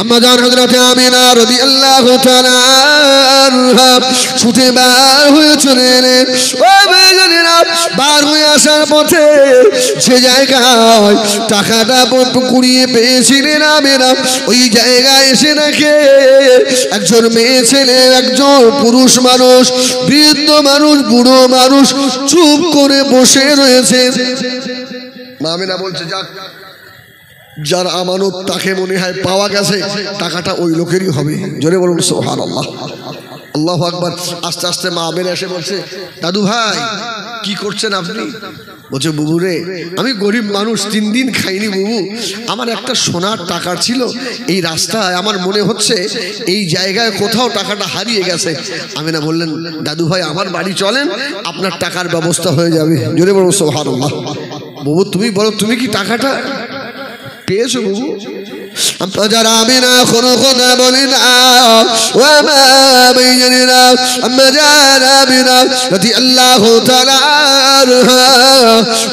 আম্মা জান হযরত আমিনা রাদিয়াল্লাহু তাআলা আনহা ছুটে বার হয়ে চলে এলেন। ও ভাইজানেরা, বার হয়ে আসার পথে যে জায়গায় টাকাটা কুড়িয়ে পেয়েছিলেন আমিনা, ওই জায়গায় এসে দেখে একজন মেয়ে ছেলে, একজন পুরুষ মানুষ, বৃদ্ধ মানুষ, বুড়ো মানুষ চুপ করে বসে রয়েছে। মা আমিনা বলছে, যাক, যার আমানত তাকে মনে হয় পাওয়া গেছে, টাকাটা ওই লোকেরই হবে। জোরে বলুন সুবহানাল্লাহ, আল্লাহু আকবার। আস্তে আস্তে মা আমিনা এসে বলছে, দাদু ভাই কি করছেন আপনি? বলছে, বুবু রে, আমি গরিব মানুষ, 3 দিন খাইনি বুবু, আমার একটা সোনার টাকা ছিল, এই রাস্তায় আমার মনে হচ্ছে এই জায়গায় কোথাও টাকাটা হারিয়ে গেছে। আমিনা বললেন, দাদু ভাই আমার বাড়ি চলেন, আপনার টাকার ব্যবস্থা হয়ে যাবে। জোরে বলুন সুবহানাল্লাহ। বুবু তুমি বলো, তুমি কি টাকাটা পেয়েছো বুবু? যারা আমিনা কোনো কথা বলে না, ও মা ভাইজানেরা, আম্মা জান আমিনা রাদিয়াল্লাহু তাআলা আনহা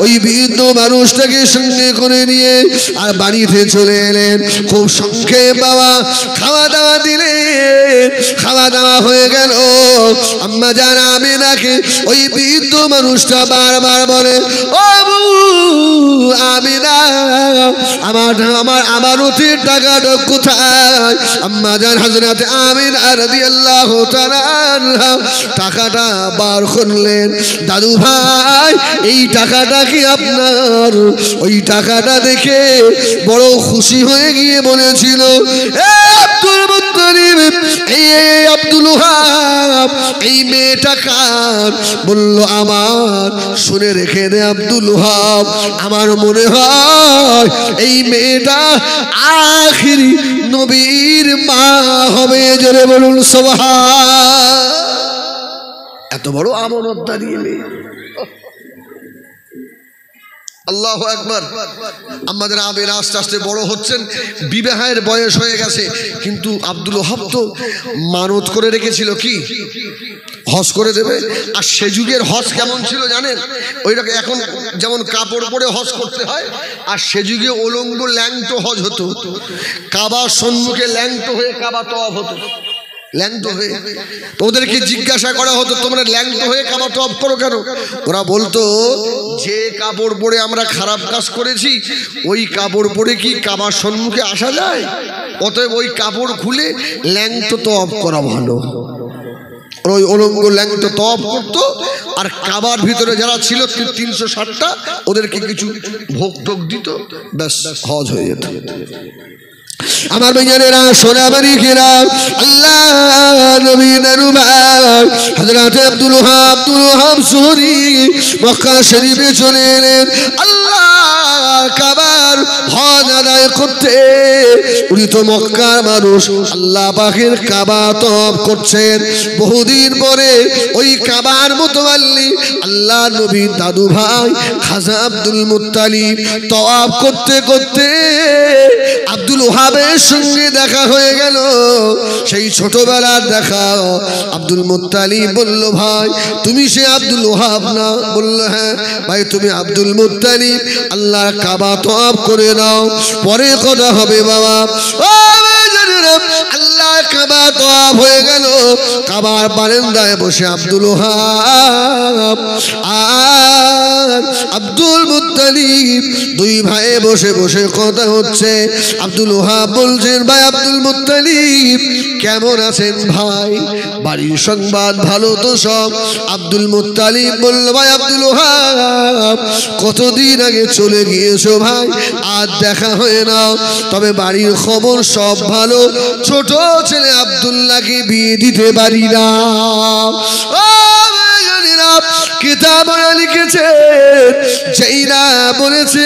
ওই বৃদ্ধ মানুষটাকে সঙ্গে করে নিয়ে আর বাড়িতে চলে এলেন। খুব সংক্ষেপ বাবা খাওয়া দাওয়া দিলেন। খাওয়া দাওয়া হয়ে গেল। আম্মা জান আমিনাকে ওই বৃদ্ধ মানুষটা বারবার বলে, ও আমিনা, আমার আমানতের টাকাটা কোথায়? আম্মা জান হযরত আমিনা রাদিয়াল্লাহু তাআলা আনহা টাকাটা বার করলেন। দাদু ভাই, এই টাকাটা কি আপনার? ওই টাকাটা দেখে বড় খুশি হয়ে গিয়ে বলেছিল, আব্দুল মুত্তালিব, এই আব্দুল ওহাব, এই মেয়েটা কার? বলল, আমার। শুনে রেখে দে আব্দুল ওহাব, আমার মনে হয় এই মেয়েটা আখিরি নবীর মা হবে। জোরে বলুন সুবহান। এত বড় আমানতদারি মেয়ে, আল্লাহু আকবার। আমাদের আমিনা আস্তে আস্তে বড় হচ্ছেন, বিবাহের বয়স হয়ে গেছে, কিন্তু আব্দুল ওহাব তো মানত করে রেখেছিল কি হজ করে দেবে। আর সে যুগের হজ কেমন ছিল জানেন? ওইরকম এখন যেমন কাপড় পরে হজ করতে হয়, আর সে যুগে উলঙ্গ ল্যাংটো হজ হতো। কাবার সম্মুখে ল্যাংটো হয়ে কাবা তওয়াফ হতো, ল্যাংটো হয়ে। তো ওদেরকে জিজ্ঞাসা করা হতো, তোমরা ল্যাংটো হয়ে কাবা তওয়াফ করো কেন? ওরা বলতো, যে কাপড় পরে আমরা খারাপ কাজ করেছি, ওই কাপড় পরে কি কাবার সম্মুখে আসা যায়? অতএব ওই কাপড় খুলে ল্যাংটো তওয়াফ করা ভালো। ওই উলঙ্গ ল্যাংটো তওয়াফ করতো, আর কাবার ভিতরে যারা ছিল 360টা, ওদেরকে কিছু ভোগ টোগ দিত, ব্যাস হজ হয়ে যেত। আমার ভাইজানেরা, সোনাবাড়ি ঘেরা, আল্লাহ নবী নরুবাই হযরত আব্দুল ওহাব সুরি মক্কা শরীফে চলে এলেন। আল্লাহ কাবার হজ আদায় করতে। উনি তো মক্কার মানুষ, আল্লাহ পাকের কাবা তওয়াফ করছেন। বহুদিন পরে ওই কাবার মুতাওয়াল্লি আল্লাহ নবীর দাদু ভাই খাজা আব্দুল মুত্তালিব তওয়াফ করতে করতে আব্দুল ওহাবের সঙ্গে দেখা হয়ে গেল। সেই ছোটবেলার দেখা। আব্দুল মুত্তালিব বলল, ভাই তুমি সে আব্দুল ওহাব না? বলল, হ্যাঁ। ভাই তুমি আব্দুল মুত্তালিব, আল্লাহর কাবা তওয়াফ করে নাও, পরে কথা হবে বাবা। আল্লাহ কাবা তওয়াফ হয়ে গেল। কাবার বারান্দায় বসে আব্দুল ওহাব আর আব্দুল মুত্তালিব দুই ভাই বসে বসে কথা হচ্ছে। আব্দুল ওহাব বলছেন, ভাই আব্দুল মুত্তালিব কেমন আছেন ভাই? বাড়ির সংবাদ ভালো তো সব? আব্দুল মুত্তালিব বলল, ভাই আব্দুল ওহাব কতদিন আগে চলে গিয়েছো ভাই, আর দেখা হয় না। তবে বাড়ির খবর সব ভালো। ছোট ছেলে আব্দুল্লাহকে বিয়ে দিতে পারি না। কিতাব লিখেছে, যেইরা বলেছে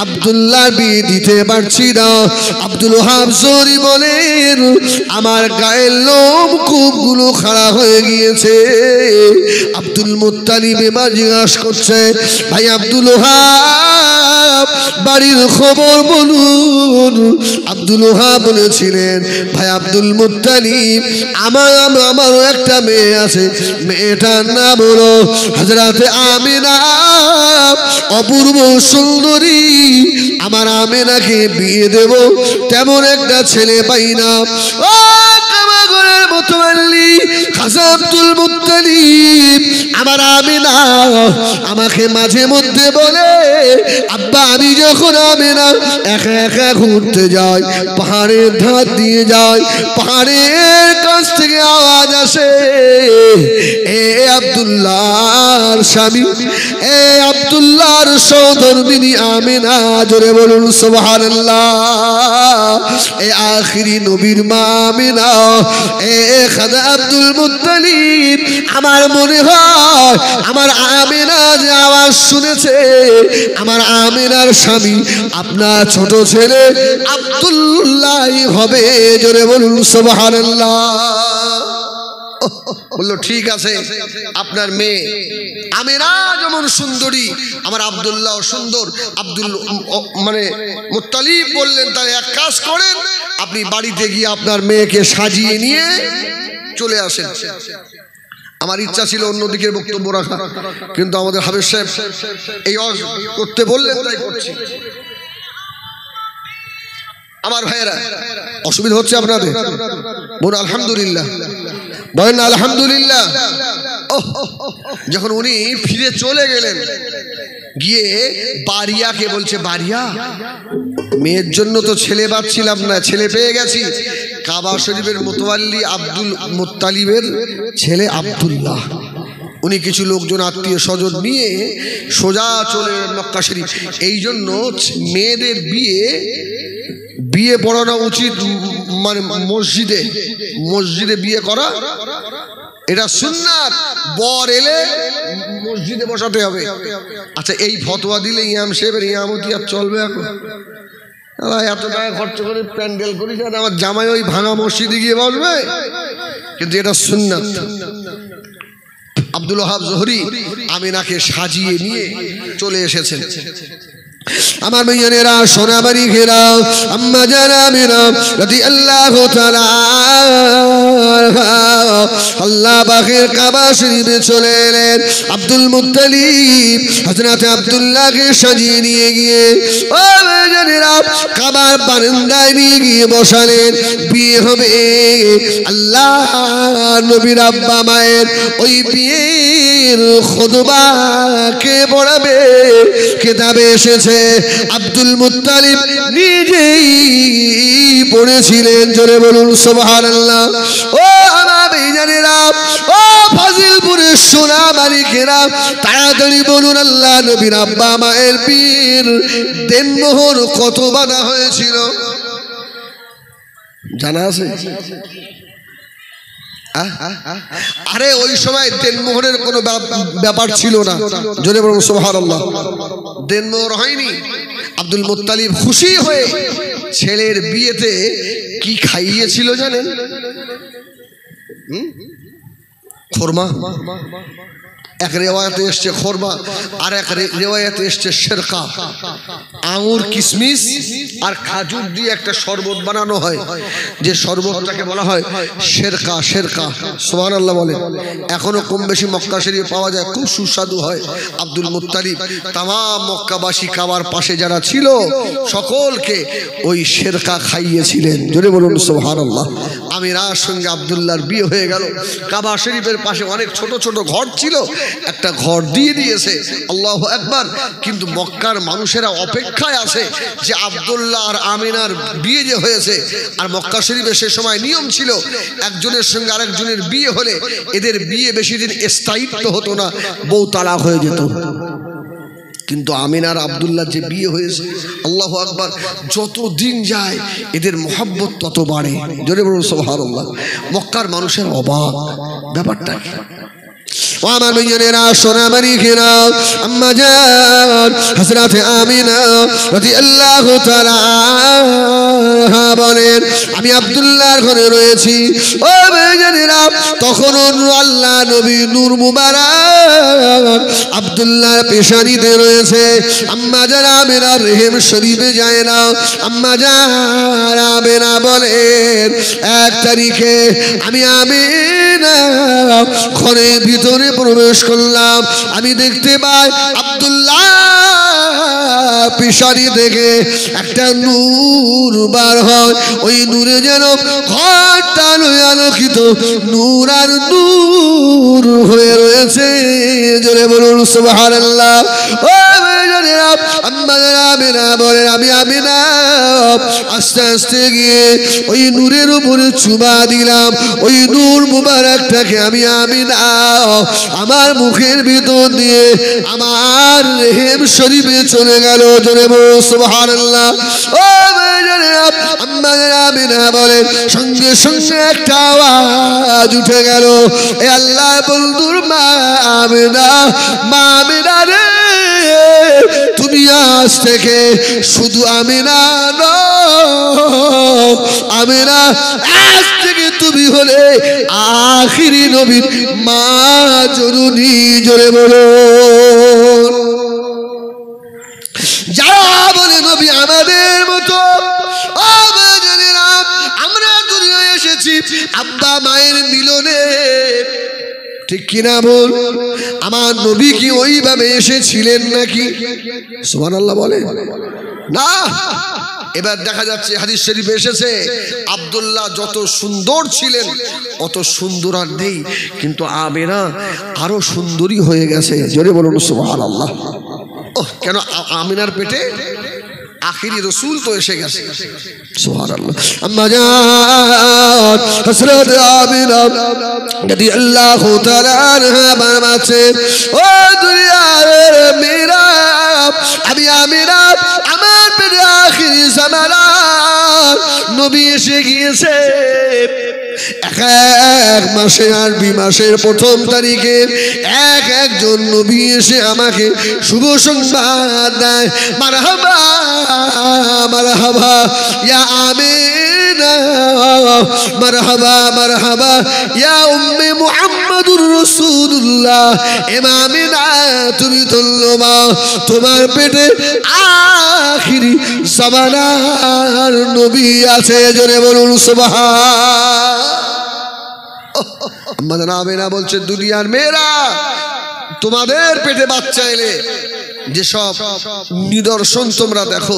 আব্দুল্লাহ বিয়ে দিতে পারছি না। আব্দুল ওহাব জোরি বলেন, আমার গায়ের লোম কূপগুলো খাড়া হয়ে গিয়েছে। আব্দুল মুত্তালিব এবার জিজ্ঞাসা করছে, ভাই আব্দুল ওহাব বাড়ির খবর বলুন। আব্দুল ওহাব বলেছিলেন, ভাই আব্দুল মুত্তালিব, আমারও একটা মেয়ে আছে, মেয়েটার নাম হলো হযরতে আমিনা, অপূর্ব সুন্দরী। আমার আমিনাকে বিয়ে দেব, তেমন একটা ছেলে পাই না। ও কাবাগরের মুতাওয়াল্লি খাজা আব্দুল মুত্তালিব, আমার আমিনা আমাকে মাঝে মধ্যে বলে, আব্বা আমি যখন আমিনা একা একা ঘুরতে যাই, পাহাড়ের ধার দিয়ে যাই, পাহাড়ের কাছ থেকে আওয়াজ আসে, এ আব্দুল্লাহর স্বামী, এ আব্দুল্লাহর সহধর্মিনী আমিনা, জোরে বলুন সুবহানাল্লাহ। এ আখিরি নবীর মা আমিনা, এ খাজা আব্দুল মুত্তালিব, আমার মনে হয় আমার আমিনা যে আওয়াজ শুনেছে, আমার আমিনার স্বামী আপনার ছোট ছেলে আব্দুল্লাহ হবে, জোরে বলুন সুবহানাল্লাহ। বললো ঠিক আছে, আপনার মেয়ে আমিনা যেমন সুন্দরী, আমার আব্দুল্লাহ সুন্দর। আব্দুল মানে মুত্তালিব বললেন, তাহলে এক কাজ করেন, আপনি বাড়িতে গিয়ে আপনার মেয়েকে সাজিয়ে নিয়ে চলে আসেন। আমার ইচ্ছা ছিল অন্যদিকে বক্তব্য রাখা, কিন্তু আমাদের হাফেজ সাহেব এই করতে বললেন, তাই করছি। আমার ভাইয়েরা, অসুবিধা হচ্ছে আপনাদের? বলুন আলহামদুলিল্লাহ, বলেন আলহামদুলিল্লাহ। যখন উনি ফিরে চলে গেলেন, গিয়ে বারিয়াকে বলছে, বারিয়া, মেয়ের জন্য তো ছেলে পাচ্ছিলাম না, ছেলে পেয়ে গেছি। কাবা শরীফের মুতাওয়াল্লি আব্দুল মুত্তালিবের ছেলে আব্দুল্লাহ, উনি কিছু লোকজন আত্মীয় স্বজন নিয়ে সোজা চলে মক্কা শরীফ। এই জন্য মেয়েদের বিয়ে পড়ানো উচিত, মানে মসজিদে বিয়ে করা, এটা সুন্নাত। বর এলে মসজিদে বসাতে হবে। আচ্ছা, এই ফতোয়া দিলে ইমাম সাহেবের ইমামতি আর চলবে? এখন এত টাকা খরচ করে প্যান্ডেল করিস, আর আমার জামাই ওই ভাঙা মসজিদে গিয়ে বসবে? কিন্তু এটা সুন্নাত। আব্দুল ওহাব জোহরি আমিনাকে সাজিয়ে নিয়ে চলে এসেছেন। আমার মেয়েরা, সোনাবাড়ি ঘেরা আম্মা জান আমিনা রাদিয়াল্লাহু তাআলা আল্লাহ পাকের কাবা শরীফে চলে এলেন। আব্দুল মুত্তালিব হযরত আব্দুল্লাহকে সাজিয়ে নিয়ে গিয়ে ও মেয়েরা কাবার বারান্দায় নিয়ে গিয়ে বসালেন। বিয়ে হবে, আল্লাহ নবীর আব্বা মায়ের ওই বিয়ের খুতবা কে পড়াবে? কিতাবে এসেছে আব্দুল মুত্তালিব নিজেই পড়েছিলেন। জোরে বলুন সুবহানাল্লাহ। ও আমার ভাইজানেরা, ও ফাজিলপুরের সোনা মালিকেরা, তাড়াতাড়ি বলুন, আল্লাহ নবীর আব্বা মায়ের পীর দেনমোহর কত বাঁধা হয়েছিল জানা আছে? আরে ওই সময় দেনমোহরের কোনো ব্যাপার ছিল না। জোরে বলুন সুবহানাল্লাহ। দেনমোহর হয়নি। আব্দুল মুত্তালিব খুশি হয়ে ছেলের বিয়েতে কি খাইয়েছিল জানেন? খোরমা। এক রেওয়ায়াতে এসছে খোরমা, আর এক রেওয়ায়াতে এসছে শেরকা। আঙুর, কিশমিশ আর খাজুর দিয়ে একটা শরবত বানানো হয়, যে শরবতটাকে বলা হয় শেরকা। শেরকা, সুবহানাল্লাহ বলে। এখনো কম বেশি মক্কা শরীফে পাওয়া যায়, খুব সুস্বাদু হয়। আব্দুল মুত্তালিব তামাম মক্কাবাসী কাবার পাশে যারা ছিল সকলকে ওই শেরকা খাইয়েছিলেন। জোরে বলুন সুবহানাল্লাহ। আমিনার সঙ্গে আব্দুল্লাহর বিয়ে হয়ে গেল। কাবা শরীফের পাশে অনেক ছোট ছোট ঘর ছিল, একটা ঘর দিয়ে দিয়েছে। আল্লাহু আকবার। কিন্তু মক্কার মানুষেরা অপেক্ষায় আছে যে আব্দুল্লাহ আর আমিনার বিয়ে যে হয়েছে। আর মক্কা শরীফে সে সময় নিয়ম ছিল, একজনের সঙ্গে আরেকজনের বিয়ে হলে এদের বিয়ে বেশি দিন স্থায়িত্ব হতো না, বউ তালাক হয়ে যেত। কিন্তু আমিনার আব্দুল্লাহ যে বিয়ে হয়েছে, আল্লাহু আকবার, যত দিন যায় এদের মহব্বত তত বাড়ে। জোরে বলুন সুবহানাল্লাহ। মক্কার মানুষের অবাক ব্যাপারটা। ও আমার ভাইয়েরা সোনামারি খেরা আম্মা জান হযরত আমিনা রাদিয়াল্লাহু তাআলা বলেন আমি আব্দুল্লাহর ঘরে রয়েছি। ও ভাইয়েরা তখন আল্লাহ নবী নূর মুবারক আব্দুল্লাহর পেশানিতে রয়েছে। আম্মা জান আমিনা রহিম শরীফে যায় না। আম্মা জান আমিনা বলেন 1 তারিখে আমি আমিনা ঘরের ভিতরে প্রবেশ করলাম। আমি দেখতে পাই আব্দুল্লাহ পেশানি থেকে একটা নূর বার হয়। ওই নূরে যেন ঘরটা আলোকিত নূর আর নূর হয়ে রয়েছে। জোরে বলুন সুবহানাল্লাহ। ও আমি আমিনা আস্তে আস্তে গিয়ে ওই নূরের উপরে চুমা দিলাম। ওই নূর মুবারকটাকে আমি আমিনা আমার মুখের ভিতর দিয়ে আমার রেহেম শরীফে চলে গেল। জোরে বলুন সুবহানাল্লাহ। ও আমিনা বলেন সঙ্গে সঙ্গে একটা আওয়াজ উঠে গেল, এ আল্লাহ বন্ধুর মা আমিনা, মা আমিনা রে, তুমি আজ থেকে শুধু আমিনা নও, আমিনা আজ থেকে তুমি হলে আখিরি নবীর মা জননী। জোরে বলো যারা বলে নবী আমাদের মতো। আমরা দুনিয়ায় এসেছি আব্বা মায়ের মিলনে, ঠিক কিনা বল? আমার নবী কি ওইভাবে এসেছিলেন নাকি? সুবহানাল্লাহ বলে না। এবার দেখা যাচ্ছে হাদিস শরীফে এসেছে আব্দুল্লাহ যত সুন্দর ছিলেন অত সুন্দর আর নেই, কিন্তু আমিনা আরো সুন্দরী হয়ে গেছে। জোরে বলুন সুবহানাল্লাহ। ওহ, কেন? আমিনার পেটে আখিরি রসুল তো এসে গেছে। সুবহানাল্লাহ। আম্মা জান হযরত আমিনা রাদিয়াল্লাহু তাআলা আনহা বানাচ্ছেন, ও দুনিয়ার মেয়েরা, আমি আমিনা আমার পেটে আখিরি জামানার নবী এসে গিয়েছে। এক মাসে আরবি মাসের 1ম তারিখে একজন নবী এসে আমাকে শুভ সংবাদ দেয়, মারহাবা মারহাবা ইয়া আমিনা, মারহাবা মারহাবা ইয়া উম্মে মুহাম্মাদুর রাসূলুল্লাহ। আমিনা তুমি ধন্যবা, তোমার পেটে আখিরি জামানার নবী আছে। জোরে বলুন সুবহান। আমাদের আমিনা বলছে দুনিয়ার মেয়েরা, তোমাদের পেটে বাচ্চা এলে যেসব নিদর্শন তোমরা দেখো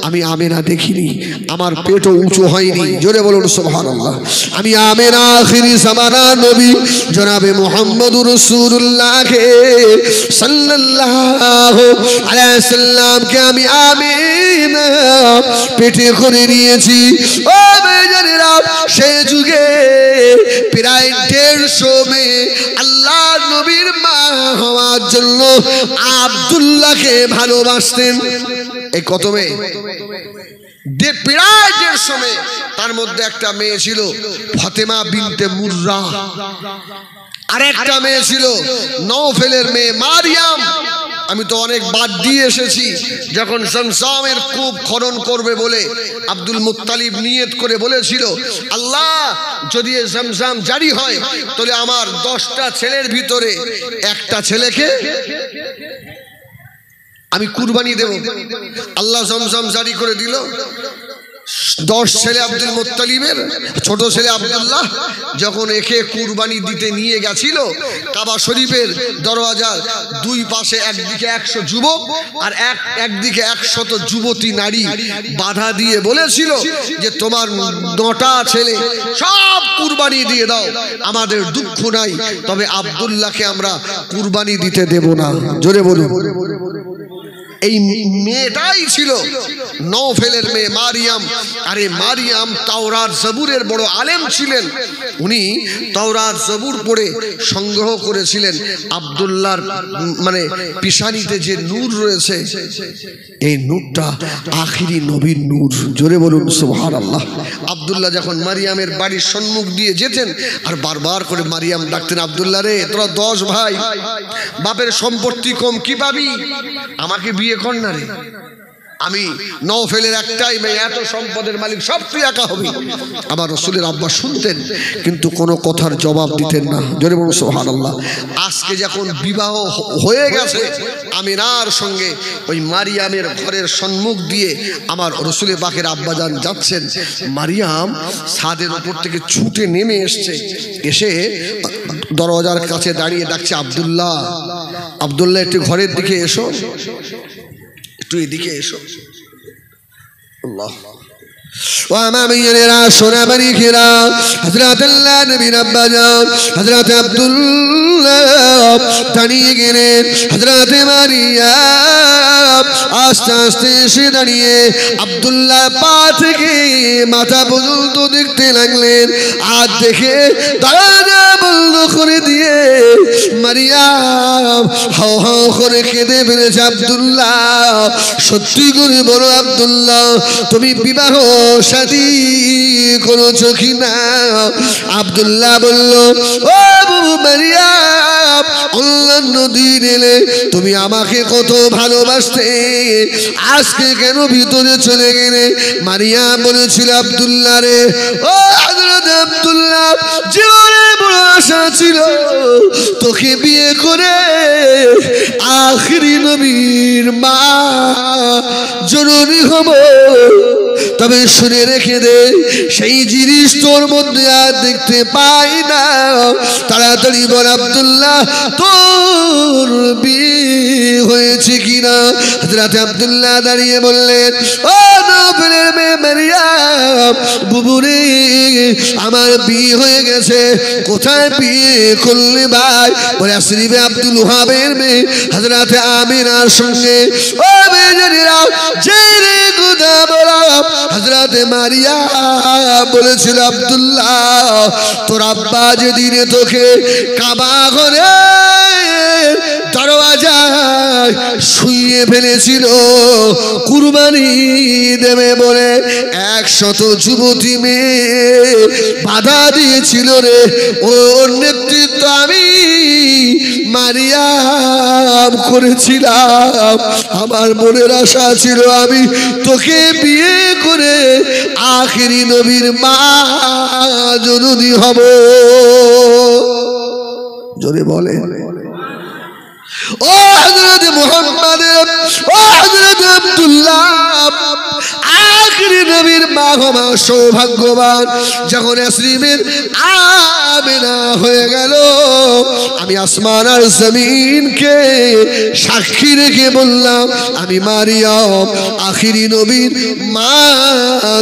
আমি আমিনা দেখিনি, আমার পেটও উঁচু হয়নি। জোরে বলুন সুবহানাল্লাহ। আমি আমিনা আখিরি জামানার নবী জনাবে মুহাম্মদুর রাসূলুল্লাহকে সাল্লাল্লাহু আলাইহি সাল্লামকে আমি আমিনা পেটে করে নিয়েছি। ও বেজানেরা, সেই যুগে প্রায় 150 মেয়ে আল্লাহ নবীর মা হওয়ার জন্য আব্দুল্লাহকে ভালোবাসতেন। এই কত মেয়ে? প্রায় 150 মেয়ে। তার মধ্যে একটা মেয়ে ছিল ফাতেমা বিনতে মুররা, আর একটা মেয়ে ছিল নওফেলের মেয়ে মারিয়াম। আমি তো অনেক বাদ দিয়ে এসেছি। যখন জমজমের কূপ খনন করবে বলে আব্দুল মুত্তালিব নিয়ত করে বলেছিল, আল্লাহ যদি জমজম জারি হয় তাহলে আমার 10টা ছেলের ভিতরে একটা ছেলেকে আমি কুরবানি দেব। আল্লাহ জমজম জারি করে দিল। 10 ছেলে আব্দুল মুত্তালিবের, ছোট ছেলে আব্দুল্লাহ যখন একে কুরবানি দিতে নিয়ে গেছিল, কাবা শরীফের দরওয়াজার 2 পাশে একদিকে 100 যুবক আর একদিকে 100 যুবতী নারী বাধা দিয়ে বলেছিল যে তোমার 9টা ছেলে সব কুরবানি দিয়ে দাও, আমাদের দুঃখ নাই, তবে আব্দুল্লাহকে আমরা কুরবানি দিতে দেব না। জোরে বলুন। এই মেয়েটাই ছিল নওফেলের মেয়ে মারিয়াম। আরে মারিয়াম তাওরাত জবুরের বড় আলেম ছিলেন। উনি তাওরাত জবুর পড়ে সংগ্রহ করেছিলেন আব্দুল্লাহর মানে পিশানিতে যে নূর রয়েছে, এই নূরটা আখিরি নবীর নূর। জোরে বলুন সুবহানাল্লাহ। আব্দুল্লাহ যখন মারিয়ামের বাড়ির সম্মুখ দিয়ে যেতেন আর বারবার করে মারিয়াম ডাকতেন, আব্দুল্লাহ রে, তোরা 10 ভাই, বাপের সম্পত্তি কম কি পাবি, আমাকে বিয়ে কর না রে, আমি নওফেলের একটাই মেয়ে, এত সম্পদের মালিক, সব তুই একা হবি। আমার রাসূলের আব্বা শুনতেন কিন্তু কোনো কথার জবাব দিতেন না। জোরে বলুন সুবহানাল্লাহ। আজকে যখন বিবাহ হয়ে গেছে আমিনার সঙ্গে, ওই মারিয়ামের ঘরের সম্মুখ দিয়ে আমার রাসূলের পাকের আব্বাজান যাচ্ছেন, মারিয়াম ছাদের উপর থেকে ছুটে নেমে এসছে, এসে দরজার কাছে দাঁড়িয়ে ডাকছে, আব্দুল্লাহ, আব্দুল্লাহ একটু ঘরের দিকে এসো, একটু এদিকে এসো। আল্লাহ ও আমার মেয়েরা, সোনা বাড়ি ঘেরা, হযরত আল্লাহ নবী আব্বাজান হযরত আব্দুল্লাহ দাঁড়িয়ে গেলেন। হযরত মারিয়াম আস্তে আস্তে এসে দাঁড়িয়ে আব্দুল্লাহ পা থেকে মাথা পর্যন্ত দেখতে লাগলেন। আর দেখে দরজা বন্ধ করে দিয়ে মারিয়াম হাও হাও করে কেঁদে ফেলেছে। আব্দুল্লাহ, সত্যি করে বলো আব্দুল্লাহ, তুমি বিবাহ শাদী করেছো কিনা? আব্দুল্লাহ বলল, ও মারিয়াম, আল্লাহর নবীর এলে তুমি আমাকে কত ভালোবাসতে, আজকে কেন ভিতরে চলে গেলে? মারিয়াম বলেছিল, আব্দুল্লাহ রে, ও হযরত আব্দুল্লাহ, জীবনে বড় আশা ছিল তোকে বিয়ে করে আখিরি নবীর মা জননী হব, তবে শুনে রেখে দে, সেই জিনিস তোর মধ্যে আর দেখতে পাই না। তাড়াতাড়ি বল আব্দুল্লাহ, তোর বিয়ে হয়েছে কিনা? হযরত আব্দুল্লাহ দাঁড়িয়ে বললেন, ও নওফেলের মেয়ে মারিয়াম, বুবুরে, আমার বিয়ে হয়ে গেছে। কোথায় বিয়ে করলে ভাই? বলে শরীফে আব্দুল ওহাবের মেয়ে হযরত আমিনার সঙ্গে। ও মেয়েরা, যে রে কথা বলা, হযরত মারিয়াম বলেছিল, আব্দুল্লাহ, তোর আব্বা যেদিনে তোকে কাবা ঘরে দরওয়াজায় শুইয়ে ফেলেছিল কুরবানি দেবে বলে, 100 যুবতী মেয়ে বাধা দিয়েছিল রে, ওর নেতৃত্ব আমি মারিয়াম করেছিলাম। আমার মনের আশা ছিল আমি তোকে বিয়ে করে আখিরি নবীর মা জননী হব। জোরে বলে, ও হযরত মুহাম্মদ, ও হযরত আব্দুল্লাহ, আখিরি নবীর মা হওয়া সৌভাগ্যবান। যখন ইয়াসরিনের আমিনা হয়ে গেল, আমি আসমান আর জমিনকে সাক্ষী রেখে বললাম, আমি মারিয়াম আখিরি নবীর মা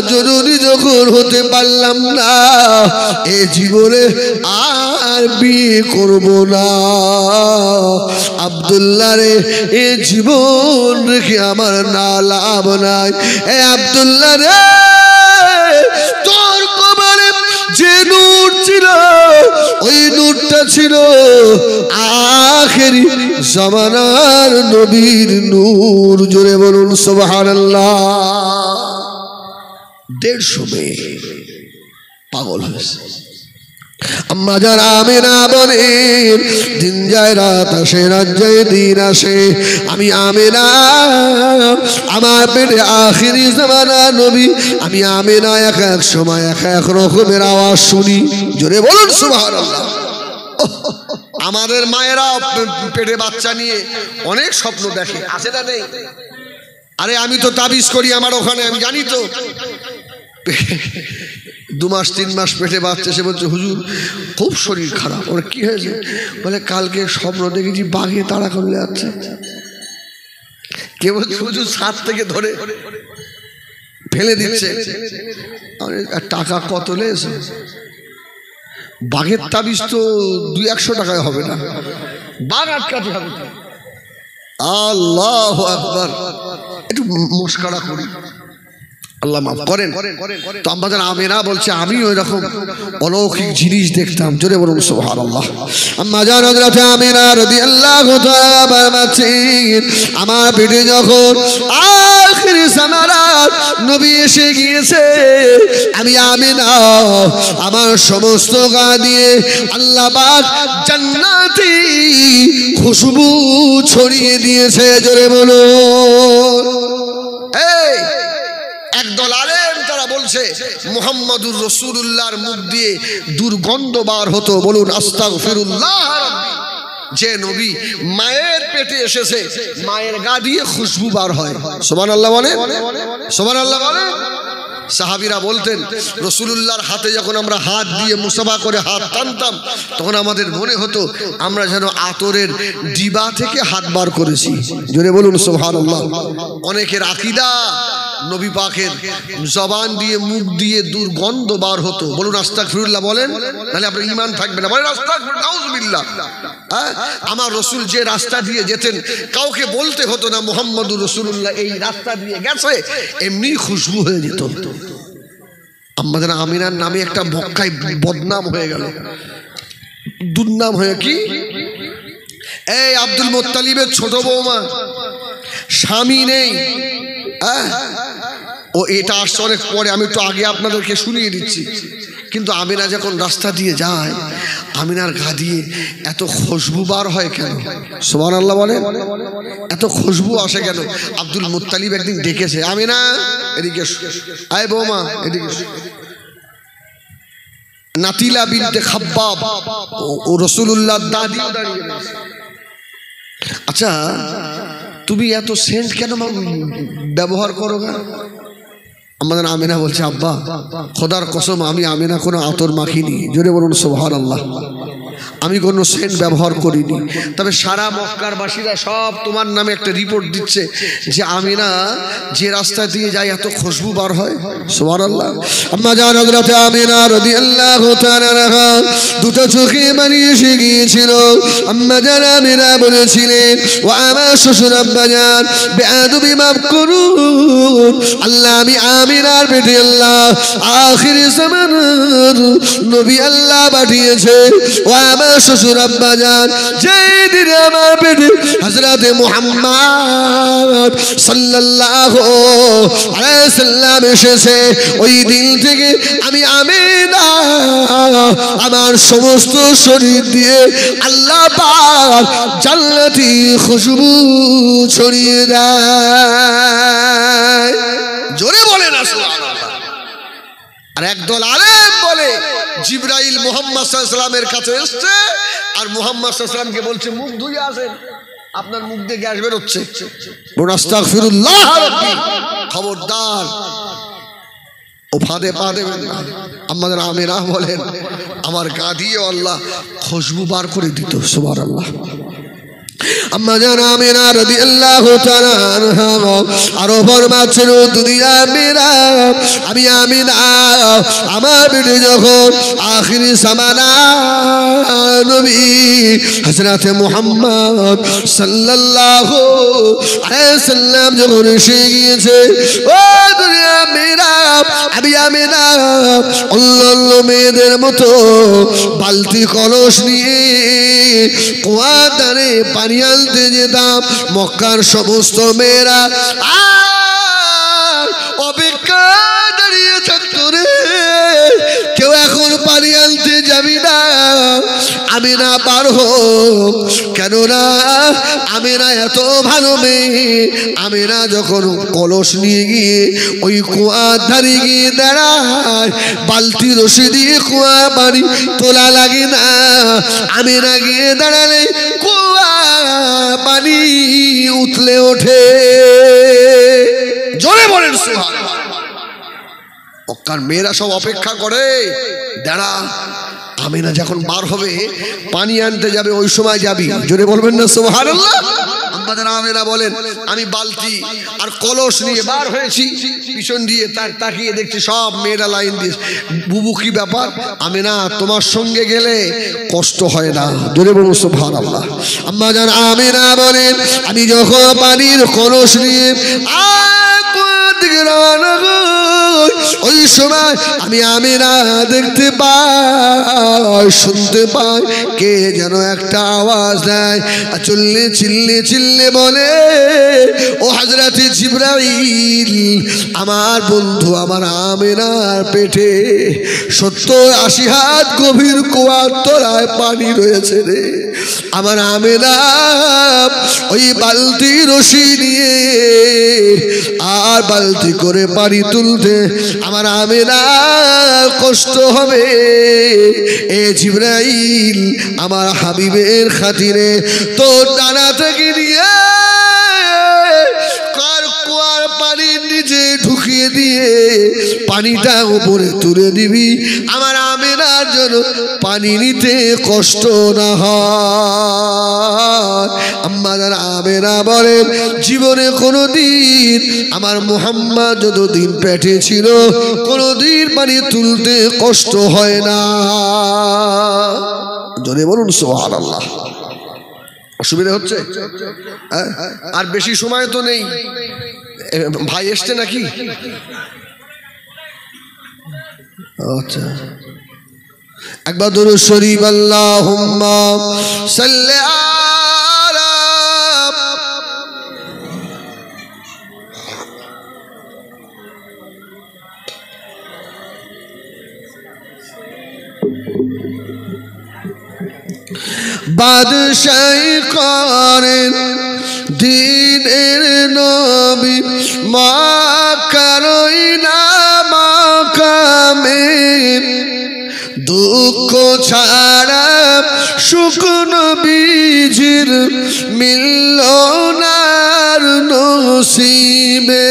জননী যখন হতে পারলাম না, এ জীবনে আর বিয়ে করব না। আব্দুল্লাহ রে, এ জীবন রেখে আমার না লাভ নাই। এ আব্দুল্লাহ রে, তোর কবরে যে নূর ছিল, ওই নূরটা ছিল আখেরি জামানার নবীর নূর। জোরে বলুন সুবহানাল্লাহ। 150 মেয়ে পাগল হয়েছে। আম্মা যান আমিনা বলেন, দিন যায় রাত আসে, রাত যায় দিন আসে, আমি আমিনা, আমার পেটে আখিরি জামানা নবী, আমি আমিনা এক এক সময় এক এক রকমের আওয়াজ শুনি। জোরে বলুন সুবহানাল্লাহ। আমাদের মায়েরা পেটে বাচ্চা নিয়ে অনেক স্বপ্ন দেখে, আছে না নেই? আরে আমি তো তাবিজ করি আমার ওখানে, আমি জানি তো। 2 মাস 3 মাস পেটে বাচ্চা, সে বলছে হুজুর খুব শরীর খারাপ। ওর কি হয়েছে? বলে কালকে স্বপ্ন দেখেছি বাঘে তাড়া করলে যাচ্ছে। কে বলছে হুজুর ছাদ থেকে ধরে ফেলে দিচ্ছে। টাকা কত লেগেছে? বাঘের তাবিজ তো 200-100 টাকায় হবে না, বাঘ আটকাতে হবে। আল্লাহু আকবার। একটু মস্করা করি, আল্লাহ মাফ করেন। তো আমাদের আমিনা বলছে আমি ওই রকম অলৌকিক জিনিস দেখতাম। জোরে বলুন সুবহানাল্লাহ। আম্মা জান হযরত আমিনা রাদিয়াল্লাহু তাআলা বলছেন আমার পেটে যখন আখির জামানাত নবী এসে গিয়েছে, আমি আমিনা আমার সমস্ত গা দিয়ে আল্লাহ পাক জান্নাতি খুশবু ছড়িয়ে দিয়েছে। জোরে বলুন। এই একদল আলেম তারা বলছে মুহাম্মাদুর রাসূলুল্লাহর মুখ দিয়ে দুর্গন্ধ বার হতো। বলুন আস্তাগফিরুল্লাহ। যে নবী মায়ের পেটে এসেছে মায়ের গা দিয়ে খুশবু বার হয়। সুবহানাল্লাহ বলে, সুবহানাল্লাহ বলে। সাহাবীরা বলতেন রাসূলুল্লাহর হাতে যখন আমরা হাত দিয়ে মুসাফা করে হাত টানতাম তখন আমাদের মনে হতো আমরা যেন আতরের ডিবা থেকে হাত বার করেছি। জোরে বলুন সুবহানাল্লাহ। অনেকের আকীদা নবী পাকের জবান দিয়ে মুখ দিয়ে দুর্গন্ধ বার হতো। বলুন আস্তাগফিরুল্লাহ বলেন, তাহলে আপনার ঈমান থাকবে না। বলেন আস্তাগফিরুল্লাহ, নাউযুবিল্লাহ। আমার রাসূল যে রাস্তা দিয়ে যেতেন কাউকে বলতে হতো না মুহাম্মাদুর রাসূলুল্লাহ এই রাস্তা দিয়ে গেছে, এমনি খুশবু হয়ে যেত। আমাদের আমিনার নামে একটা মক্কায় বদনাম হয়ে গেল, দুর্নাম হয়ে। কি? এই আব্দুল মুত্তালিবের ছোট বৌমা, স্বামী নেই। ও এটা আসছে অনেক পরে, আমি একটু আগে আপনাদেরকে শুনিয়ে দিচ্ছি। কিন্তু আমিনা যখন রাস্তা দিয়ে যায় আমিনার গা দিয়ে এত খুশবু বার হয় কেন? সুবহানাল্লাহ বলে। এত খুশবু আসে কেন? আব্দুল মুত্তালিব একদিন ডেকেছে, আমিনা এদিকে, আয় বৌমা এদিকে। নাতিলা বিনতে খাব্বাব ও রাসূলুল্লাহর দাদি দাঁড়িয়ে আছে। আচ্ছা তুমি এত সেন্ট কেন ব্যবহার করো না? আমাদের আমিনা বলছে আব্বা খোদার কসম আমি আমিনা কোনো আতর মাখিনি। জোরে বলুন সুবহানাল্লাহ। আমি কোনো সেন্ট ব্যবহার করিনি। তবে সারা মক্কার বাসীরা সব তোমার নামে একটা রিপোর্ট দিচ্ছে যে আমিনা যে রাস্তা দিয়ে যায় এত খুশবু বার হয়। সুবহানাল্লাহ। আম্মা জান হযরত আমিনা রাদিয়াল্লাহু তাআলা আনহা দুটো চোখে পানি এসে গিয়েছিল। আম্মা জান আমিনা বলেছিলেন ও আমার শ্বশুর আব্বা জান বেয়াদবি মাফ করুন, আল্লাহ আমি আমিনার পেটে আল্লাহ আখির জামানার নবী আল্লাহ পাঠিয়েছে। ও আমার শ্বশুর আব্বা জান যেই দিন আমার পেটে হযরতে মুহাম্মদ সাল্লাল্লাহু আলাইহি সাল্লাম এসেছে, ওই দিন থেকে আমি আমিনা আমার সমস্ত শরীর দিয়ে আল্লাহ পাক জান্নাতি খুশবু ছড়িয়ে দেয়। জোরে বলেন না সুবহানাল্লাহ। আর একদল আলেম বলে জিবরাইল মুহাম্মদ সাল্লাল্লাহু আলাইহি ওয়াসাল্লামের কাছে এসেছে আর মুহাম্মদ সাল্লাল্লাহু আলাইহি ওয়াসাল্লামকে বলছে মুখ ধুয়ে আসেন, আপনার মুখ দিয়ে গ্যাস বের হচ্ছে। বলুন আস্তাগফিরুল্লাহ রাব্বি। খবরদার ও ফাঁদে পা দেবেন না। আমাদের আমিনা বলেন আমার গা দিয়ে আল্লাহ খুশবু বার করে দিত। সুবহানাল্লাহ। আম্মা জান আমিনা রাদিয়াল্লাহু তাআলা আনহা আরো ফরমাচ্ছেন দুনিয়া মেরা আমি আমিনা আমার পেটে যখন আখিরি জামানা নবী হযরত মুহাম্মদ সাল্লাল্লাহু আলাইহি সাল্লাম যখন এসে গিয়েছে, ও দুনিয়া মেরা আমি আমিনা অন্য মেয়েদের মতো বালতি কলস নিয়ে কুয়ার ধারে পানি আনতে যেতাম। মক্কার সমস্ত মেয়েরা অপেক্ষা দাঁড়িয়ে থাকতো রে, কেউ এখন পানি আনতে যাবি না, আমিনা পার হোক। কেননা আমিনা এত ভালো মেয়ে, আমিনা যখন কলস নিয়ে গিয়ে ওই কুয়ার ধারে গিয়ে দাঁড়ায়, বালতি রশি দিয়ে কুয়া পানি তোলা লাগে না, আমিনা গিয়ে দাঁড়ালে কুয়া পানি উতলে ওঠে। জোরে বলেন সুবহানাল্লাহ। মক্কার মেয়েরা সব অপেক্ষা করে, দাঁড়া আমিনা যখন বার হবে পানি আনতে যাবে ওই সময় যাবি। জোরে বলবেন না সুবহানাল্লাহ। আম্মাজান আমেনা বলেন আমি বালতি আর কলস নিয়ে বার হয়েছি, পিছন দিয়ে তাকিয়ে দেখছি সব মেয়েরা লাইন দিয়ে। বুবু কি ব্যাপার? আমেনা তোমার সঙ্গে গেলে কষ্ট হয় না, জোরে বলুন সুবহানাল্লাহ। আম্মাজান আমেনা বলেন আমি যখন পানির কলস নিয়ে ওই সময় আমি আমেনা দেখতে পাই, শুনতে পাই কে যেন একটা আওয়াজ দেয়, চিল্লে চিল্লে বলে ও হযরতে জিবরাইল, আমার বন্ধু আমার আমেনার পেটে 70-80 হাত গভীর কুয়ার তলায় পানি রয়েছে রে। আমার আমেনা ওই বালতি রশি নিয়ে আর বালতি করে পানি তুলতে আমার আমেনা কষ্ট হবে। এ জিবরাইল আমার হাবিবের খাতিরে তোর ডানা থেকে নিয়ে কুয়ার পানির নিচে ঢুকিয়ে দিয়ে পানিটা উপরে তুলে দিবি, আমার আমেনার জন্য পানি নিতে কষ্ট না হয়। আম্মাজান আমেনা বলেন জীবনে কোনোদিন আমার মুহাম্মদ যতদিন পেটে ছিল কোনোদিন পানি তুলতে কষ্ট হয় না, জোরে বলুন সুবহানাল্লাহ। অসুবিধা হচ্ছে? আর বেশি সময় তো নেই, ভাই এসছে নাকি? আচ্ছা একবার দরুদ শরীফ আল্লাহুম্মা সাল্লি আলা বাদশাহ করেন দিনের নবী মাকারই না মাকামে, দুঃখ ছাড়া সুখ নবীজির মিলল না নসিবে।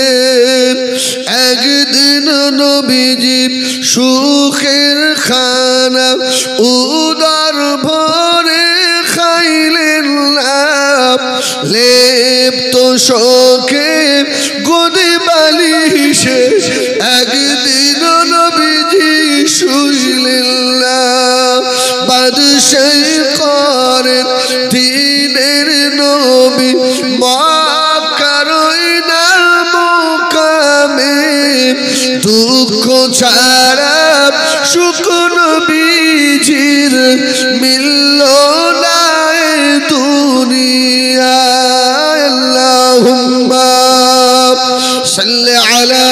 একদিন নবীজির সুখের খানা উদর ভরে খাইলেন না, লেপ্ত শোকে গদি বালিশে একদিন নবীজি শুইলেন না। বাদশাহ করেন দিনের নবী মক্কারই না মুকামে, দুঃখ ছাড়া সুখ নবীজির মিলল না দুনিয়ায়। আল্লাহুম্মা সাল্লি আলা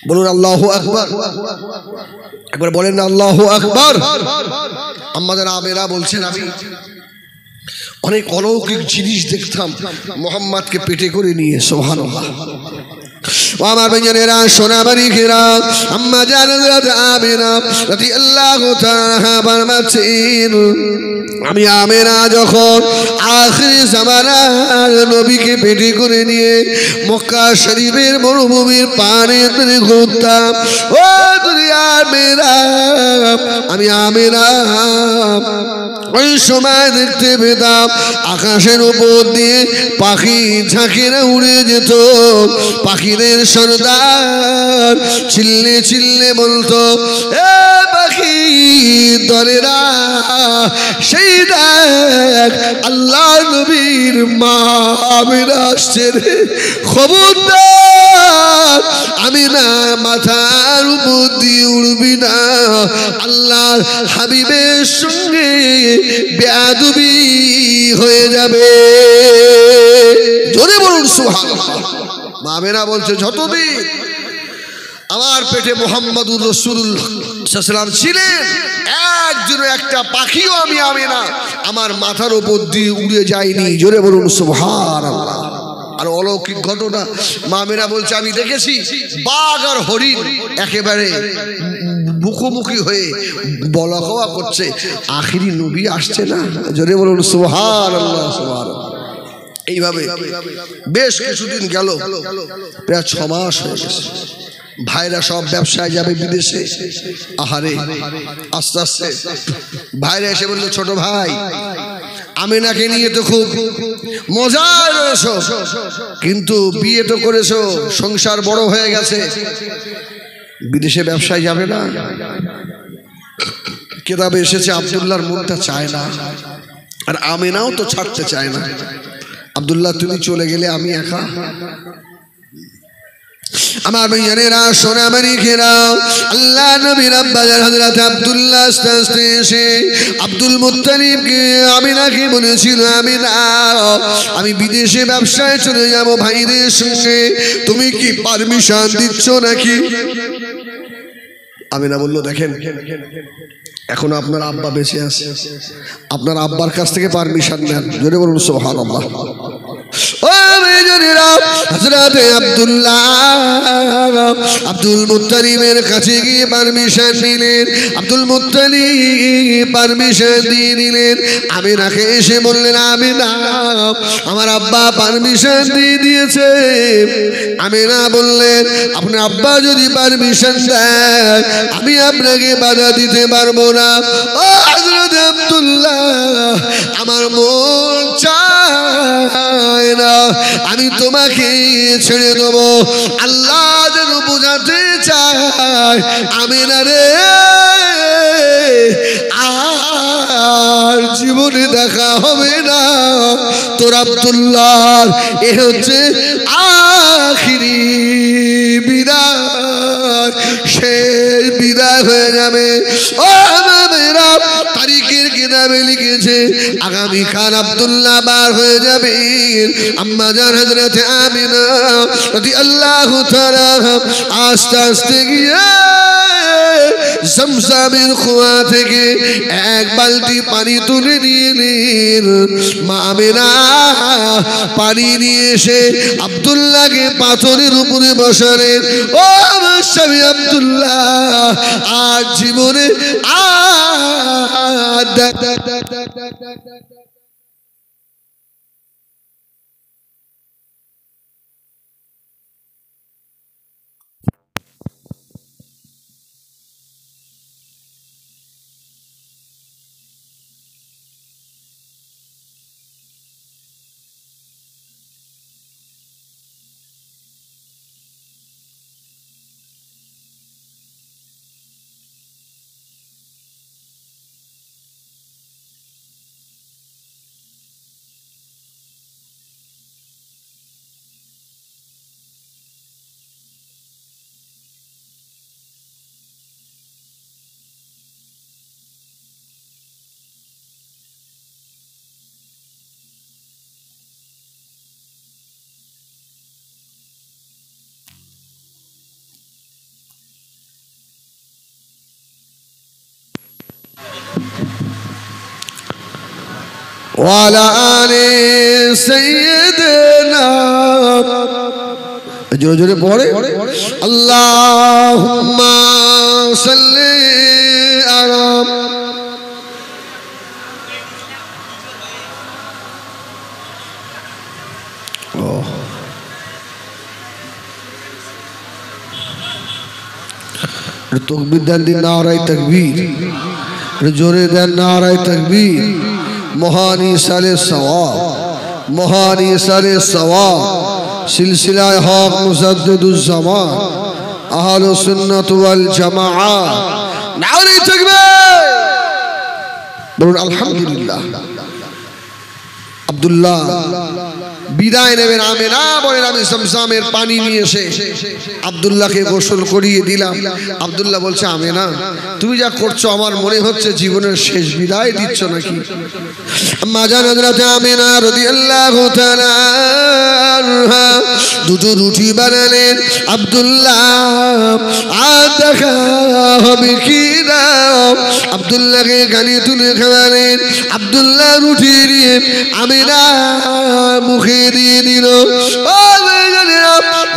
বলুন আল্লাহু আকবার, একবার বলেন না আল্লাহু আকবার। আমাদের আমেরা বলছেন আমি অনেক অলৌকিক জিনিস দেখতাম মুহাম্মদকে পেটে করে নিয়ে। সুবহানাল্লাহ। ও আমার ভাইয়েরা সোনাবাড়ি ঘেরা আম্মা জান্নাত আমেনা রাদিয়াল্লাহু তাআলা ফরমাচ্ছেন আমি আমেনা যখন আখির জামানার নবীকে পেটে করে নিয়ে মক্কা শরীফের মরুভূমির পানে ঘুরতাম, ও দুনিয়ার মেয়েরা আমি আমেনা ওই সময় দেখতে পেতাম আকাশের উপর দিয়ে পাখি ঝাঁকিরা উড়ে যেত। পাখিদের সর্দার চিল্লে চিল্লে বলতো এ পাখি দলেরা সেই দেখ আল্লাহ নবীর মা আমেনা আসছে রে, খবরদার আমেনা মাথার উপর দিয়ে উড়বি না, আল্লাহর হাবিবের সঙ্গে বেয়াদবি হয়ে যাবে। জোরে বলুন সুবহানাল্লাহ। মা আমেনা বলছে যতদিন আমার পেটে মুহাম্মদুর রাসূলুল্লাহ সাল্লাল্লাহু আলাইহি ওয়াসাল্লাম ছিলেন একজনের একটা পাখিও আমি আমেনা আমার মাথার উপর দিয়ে উড়ে যায়নি। জোরে বলুন সুবহানাল্লাহ। আর অলৌকিক ঘটনা মা আমেনা বলছে আমি দেখেছি বাঘ আর হরিণ একেবারে মুখোমুখি হয়ে বলা কওয়া করছে, আখিরি নবী আসছে না। জোরে বলুন সুবহানাল্লাহ সুবহানাল্লাহ। এইভাবে বেশ কিছুদিন গেল, প্রায় 6 মাস হয়ে গেছে। ভাইরা সব ব্যবসায় যাবে বিদেশে। আহারে, আস্তে আস্তে ভাইরা এসে বললো, ছোট ভাই আমিনাকে নিয়ে তো খুব মজা রয়েছো, কিন্তু বিয়ে তো করেছো, সংসার বড় হয়ে গেছে, বিদেশে ব্যবসায় যাবে না? কেতাবে এসেছে আব্দুল্লাহর মনটা চায় না, আর আমিনাও তো ছাড়তে চায় না। আব্দুল্লাহ তুমি চলে গেলে আমি একা। আমার ভাইয়েরা, সোনা মানিকেরা, আল্লাহ নবীর আব্বা হযরত আব্দুল্লাহ আস্তে আস্তে এসে আব্দুল মুত্তালিবকে আমিনাকে বলেছিল, আমিনা আমি বিদেশে ব্যবসায় চলে যাব ভাইদের সঙ্গে, তুমি কি পারমিশন দিচ্ছ নাকি? আমিনা বলল, দেখেন এখনো আপনার আব্বা বেঁচে আছে, আপনার আব্বার কাছ থেকে পারমিশন নেন। জোরে বলুন সুবহানাল্লাহ। ও মেজনেরা, হযরত আব্দুল্লাহ আব্দুল মুত্তালিবের কাছে গিয়ে পারমিশন নিলেন। আব্দুল মুত্তালিব পারমিশন দিয়ে দিলেন। আমিনাকে এসে বললেন, আমিনা আমার আব্বা পারমিশন দিয়ে দিয়েছে। আমিনা বললেন, আপনার আব্বা যদি পারমিশন দেয় আমি আপনাকে বাধা দিতে পারবো না। ও হযরত আব্দুল্লাহ, আমার মন চায় না আমি তোমাকে ছেড়ে দেবো। আল্লাহ যেন বোঝাতে চায়, আমিনা রে আর জীবনে দেখা হবে না তোর আব্দুল্লাহ, এ হচ্ছে আখিরি বিদায়, শেষ বিদায় হয়ে যাবে। ও মেয়েরা, তারিখের কিতাবে লিখেছে আগামীকাল আব্দুল্লাহ বার হয়ে যাবে। আম্মা জান হযরত আমিনা রাদিয়াল্লাহু তাআলা আস্তে আস্তে গিয়ে জমজমের কুয়া থেকে 1 বালতি পানি তুলে নিয়ে নিলেন। মা আমিনা পানি নিয়ে এসে আব্দুল্লাহকে পাথরের উপরে বসালেন। ও আমার স্বামী আব্দুল্লাহ আর জীবনে ওয়ালা আলে সাইয়্যিদিনা, জোরে জোরে পড়ে, আল্লাহুম্মা সাল্লি আলা। তকবীর দেন, দিন নারায়ে তাকবীর, জোরে দেন নারায়ে তাকবীর। মহান ইসালে সওয়াব, মহান ইসালে সওয়াব, সিলসিলায়ে হক মুজাদ্দিদুজ জামান আহলুস সুন্নাত ওয়াল জামাআহ, নারে তাকবীর, বলুন আলহামদুলিল্লাহ। আব্দুল্লাহ বিদায় নেবেন। আমিনা বলেন, আমি জমজমের পানি নিয়ে এসে আব্দুল্লাহকে গোসল করিয়ে দিলাম। আব্দুল্লাহ বলছে, আমিনা তুমি যা করছো আমার মনে হচ্ছে জীবনের শেষ বিদায় দিচ্ছ নাকি? আম্মা জান হযরত আমিনা রাদিয়াল্লাহু তাআলা আনহা 2টো রুটি বানালেন। আব্দুল্লাহ আর দেখা হবে কি না, আব্দুল্লাহকে গালি তুলে খাওয়ালেন। আব্দুল্লাহ রুটি দিয়ে আমিনা মুখে দিয়ে দিল।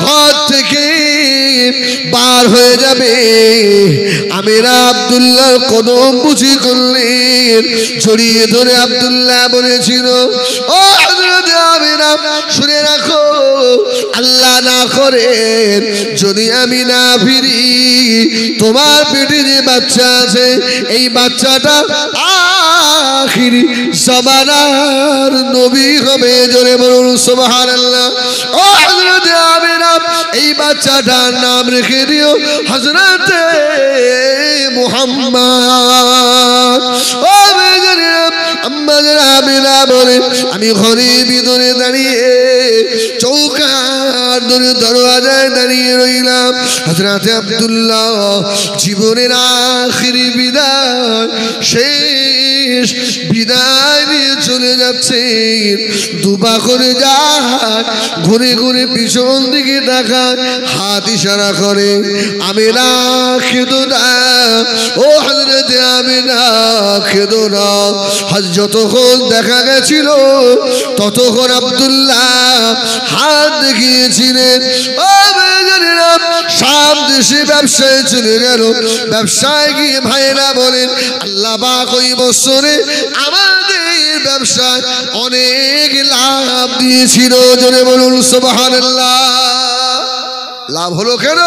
ঘর থেকে বার হয়ে যাবে। আমিরা আব্দুল্লাহ কদম বুঝি করলেন, জড়িয়ে ধরে আব্দুল্লাহ বলেছিল, ও হযরত আমিরা শুনে রাখো, আল্লাহ না করেন যদি আমি না ফিরি, তোমার পেটে যে বাচ্চা আছে এই বাচ্চাটা আখিরি জামানার নবী হবে। জোরে বলুন সুবহানাল্লাহ। ও হযরত আমিরা এই বাচ্চাটার নাম রেখে দিও হযরত মুহাম্মদ। ও আমাদের আমিরা বলে, আমি ঘরের ভিতরে দাঁড়িয়ে চৌকার ধরে দরওয়াজায় দাঁড়িয়ে রইলাম। হযরত আব্দুল্লাহ জীবনের আখিরি বিদায়, শেষ বিদায় নিয়ে চলে যাচ্ছে। দুপা করে যায়, ঘুরে ঘুরে পিছন দিকে তাকায়, হাত ইশারা করে, আমিনা খেদো না, ও হযরত আমিনা খেদো না। যতক্ষণ দেখা গেছিল ততক্ষণ আব্দুল্লাহ হাত দেখিয়েছিলেন। ও ভাইজানেরা, শাম দেশে ব্যবসায় চলে গেল। ব্যবসায় গিয়ে ভাইরা বলেন, আল্লাহ পাক ওই বছরে আমাদের ব্যবসায় অনেক লাভ দিয়েছিল। জোরে বলুন সুবহানাল্লাহ। লাভ হলো কেন?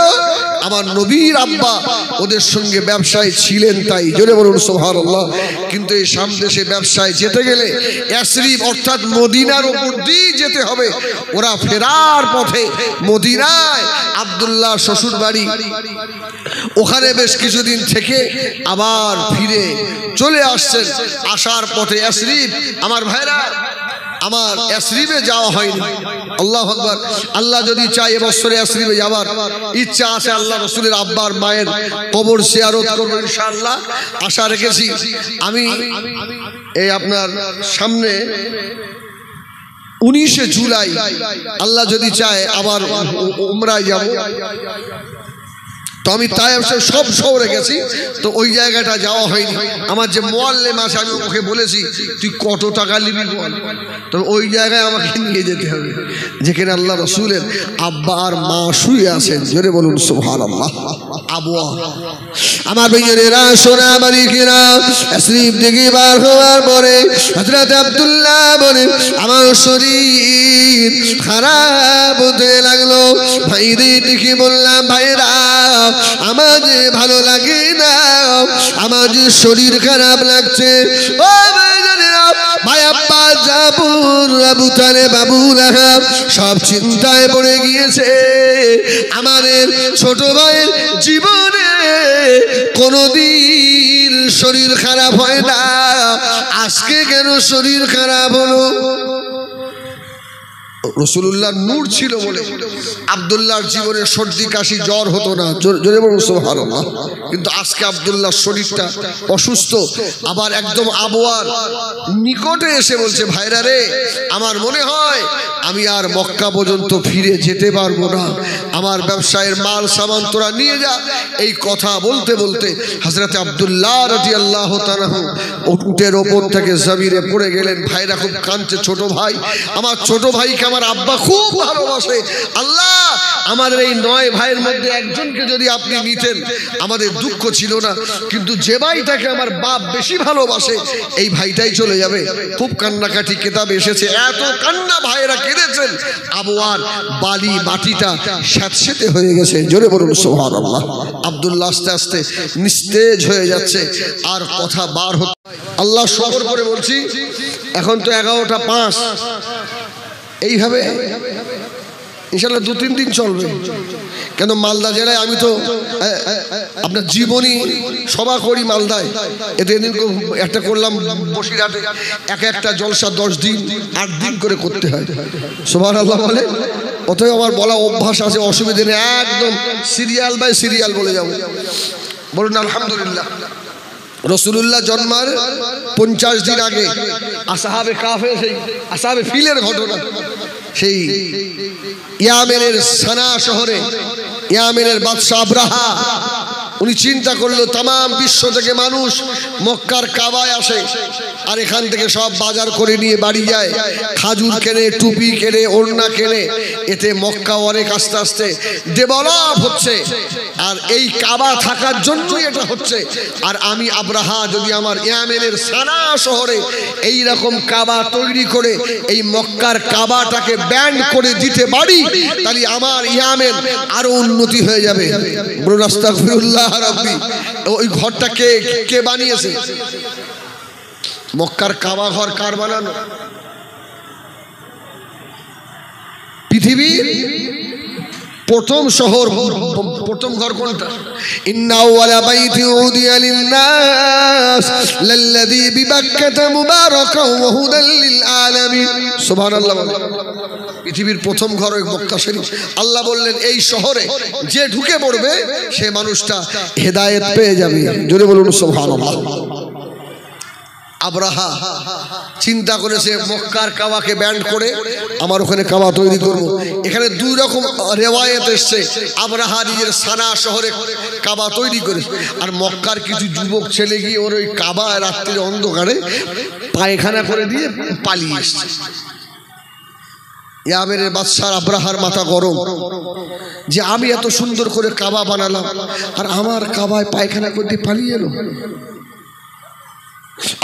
আমার নবীর আব্বা ওদের সঙ্গে ব্যবসায় ছিলেন তাই। জোরে বলুন সুবহানাল্লাহ। কিন্তু এই শাম দেশে ব্যবসায় যেতে গেলে ইয়াসরিব অর্থাৎ মদিনার উপর দিয়ে যেতে হবে। ওরা ফেরার পথে মদিনায় আব্দুল্লাহ শ্বশুর বাড়ি, ওখানে বেশ কিছুদিন থেকে আবার ফিরে চলে আসছেন। আসার পথে ইয়াসরিব, আমার ভাইরা, আমার ইয়াসরিবে যাওয়া হয়নি। আল্লাহু আকবার। আল্লাহ যদি চায় এবছরে ইয়াসরিবে যাবার ইচ্ছা আছে, আল্লাহ রাসূলের আব্বার মায়ের কবর জিয়ারত করব ইনশাআল্লাহ, আশা রেখেছি। আমি এই আপনার সামনে 19 জুলাই আল্লাহ যদি চায় আবার উমরায় যাব। তো আমি তাই সব শহরে গেছি, তো ওই জায়গাটা যাওয়া হয়নি। আমার যে মোয়াল্লেম আছে আমি ওকে বলেছি, তুই কত টাকা নিবি বল, তো ওই জায়গায় আমাকে নিয়ে যেতে হবে যেখানে আল্লাহ রাসূলের আব্বা আর মা শুয়ে আছেন। জোরে বলুন সুবহানাল্লাহ। আবওয়া আমার ভাইয়েরা, সোনা মালিকেরা, ইয়াসরিব থেকে বার হওয়ার পরে হযরত আব্দুল্লাহ বলে, আমার শরীর খারাপ হতে লাগলো। ভাইদের দেখে বললাম, ভাইরা আমার যে ভালো লাগে না, আমার যে শরীর খারাপ লাগছে। ও ভাইজানেরা, ভাই আব্বা জাবুর আবু তালেব আবু লাহাব সব চিন্তায় পড়ে গিয়েছে। আমাদের ছোট ভাইয়ের জীবনে কোনদিন শরীর খারাপ হয় না, আজকে কেন শরীর খারাপ হলো? রাসূলুল্লাহ নূর ছিল বলে আব্দুল্লাহর জীবনে সর্দি কাশি জ্বর হতো না। জোরে বলুন সুবহানাল্লাহ। কিন্তু আজকে আব্দুল্লাহর শরীরটা অসুস্থ, আবার একদম আবওয়ার নিকটে এসে বলছে, ভাইরা রে, আমার মনে হয় আমি আর মক্কা পর্যন্ত ফিরে যেতে পারবো না, আমার ব্যবসায়ের মাল সামান তোরা নিয়ে যা। এই কথা বলতে বলতে হযরত আব্দুল্লাহ রাদিয়াল্লাহু তাআলা উটের ওপর থেকে জমিনে পড়ে গেলেন। ভাইরা খুব কাঁদছে, ছোট ভাই, আমার ছোট ভাইকে আমার আব্বা খুব ভালোবাসে। আল্লাহ, আমাদের এই 9 ভাইয়ের মধ্যে একজনকে যদি আপনি নিতেন আমাদের দুঃখ ছিল না, কিন্তু যে ভাইটাকে আমার বাপ বেশি ভালোবাসে এই ভাইটাই চলে যাবে। খুব কান্নাকাটি কিতাব এসেছে, এত কান্না ভাইরা কেঁদেছেন, আবওয়ার বালি মাটিটা স্যাঁতসেঁতে হয়ে গেছে। জোরে বলুন সুবহানাল্লাহ। আব্দুল্লাহ আস্তে আস্তে নিস্তেজ হয়ে যাচ্ছে, আর কথা বার হচ্ছে। আল্লাহ শকর করে বলছি, এখন তো 11টা 5, এইভাবে ইনশাআল্লাহ 2-3 দিন চলবে। কেন মালদা জেলায় আমি তো আপনার জীবনী সভা করি মালদায়, এতে এদিন একটা করলাম বসিরহাটে, একটা জলসা 10 দিন 8 দিন করে করতে হয়। সুবহানাল্লাহ বলে, অতএব আমার বলা অভ্যাস আছে, অসুবিধা নেই, একদম সিরিয়াল বাই সিরিয়াল বলে যাবো। বলুন আলহামদুলিল্লাহ। রাসূলুল্লাহ জন্মার 50 দিন আগে আসহাবে কাফে, সেই আসহাবে ফিলের ঘটনা, সেই ইয়ামেনের সানা শহরে ইয়ামেনের বাদশা আব্রাহা উনি চিন্তা করলো তাম বিশ্ব থেকে মানুষ মক্কার কাবায় আসে, আর এখান থেকে সব বাজার করে নিয়ে বাড়ি যায়, খাজুর কেনে, টুপি কেনে, ওড়না কেনে, এতে মক্কা অনেক আস্তে আস্তে ডেভেলপ হচ্ছে। আর এই কাবা থাকার জন্যই এটা হচ্ছে। আর আমি আব্রাহা যদি আমার ইয়ামেনের সানা শহরে এই রকম কাবা তৈরি করে এই মক্কার কাবাটাকে ব্যান্ড করে দিতে পারি, তাহলে আমার ইয়ামেন আরো উন্নতি হয়ে যাবে। বলুন আস্তাগফিরুল্লাহ রাব্বি। ওই ঘরটা কে বানিয়েছে? মক্কার কাবা ঘর কার বানানো? পৃথিবীর প্রথম শহর, প্রথম ঘর কোনটা? ইন্না আউওয়ালা বাইতি উদিয়া লিন-নাস লাল্লাযী বিবাক্কাতা মুবারাকান ওয়া হুদাল লিল আলামিন। সুবহানাল্লাহ। পৃথিবীর প্রথম ঘর ওই মক্কা শরীফ। আল্লাহ বললেন এই শহরে যে ঢুকে পড়বে সে মানুষটা হেদায়েত পেয়ে যাবে। জোরে বলুন সুবহানাল্লাহ। আব্রাহা চিন্তা করেছে মক্কার কাবাকে ব্যান্ড করে আমার ওখানে কাবা তৈরি করব। এখানে দুই রকম রেওয়ায়েত এসছে। আব্রাহা নিজের সানা শহরে কাবা তৈরি করেছে, আর মক্কার কিছু যুবক ছেলে গিয়ে ওর ওই কাবা রাত্রির অন্ধকারে পায়খানা করে দিয়ে পালিয়ে এসছে। ইয়ামেনের বাদশাহ আব্রাহার মাথা গরম যে আমি এত সুন্দর করে কাবা বানালাম আর আমার কাবায় পায়খানা করতে পালিয়ে এলো।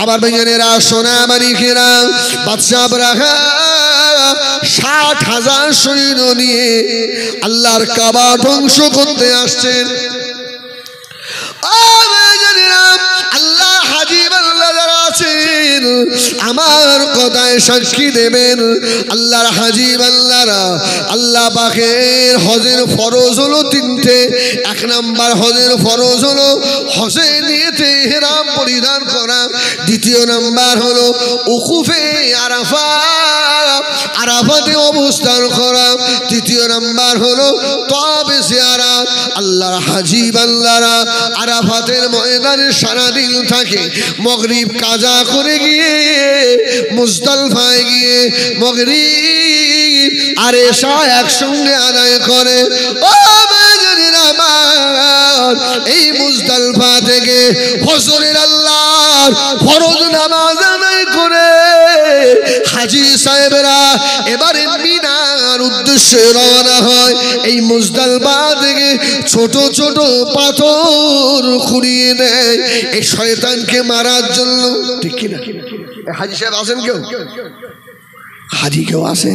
আবার ভাইয়েরা সোনা মানিকেরা, বাদশাহ আব্রাহা 60,000 সৈন্য নিয়ে আল্লাহর কাবা ধ্বংস করতে আসছেন। আল্লাহ হাজিব আল্লাহ যারা আছেন আমার কথায় সাক্ষী দেবেন। আল্লাহর হাজিব আল্লাহরা আল্লাহ পাকের হজের ফরজ হলো 3টে। 1 নাম্বার হজের ফরজ হলো হজে নিয়েতে ইহরাম পরিধান করা। 2য় নাম্বার হলো উকুফে আরাফা, আরাফাতে অবস্থান করা। 3য় নাম্বার হলো তওয়াবে জিয়ারাত। আল্লাহর হাজিব আল্লাহরা আরাফাতের ময়দানে সারাদিন থাকে। মাগরিব কাজা করে গিয়ে মুজদালিফায় গিয়ে মাগরিব আর ইশা একসঙ্গে আদায় করে। ও ভাইজানেরা আমার, এই মুজদালিফা থেকে ফজরের আল্লাহর ফরজ নামাজ আদায় করে হাজী সাহেবরা এবারে মিনার উদ্দেশ্যে রওনা হয়। এই মুজদালিফা থেকে ছোট ছোট পাথর খুঁড়িয়ে নেয় এই শয়তানকে মারার জন্য। ঠিক কিনা? হাজী সাহেব আসেন কেউ? হাজী কেউ আসে?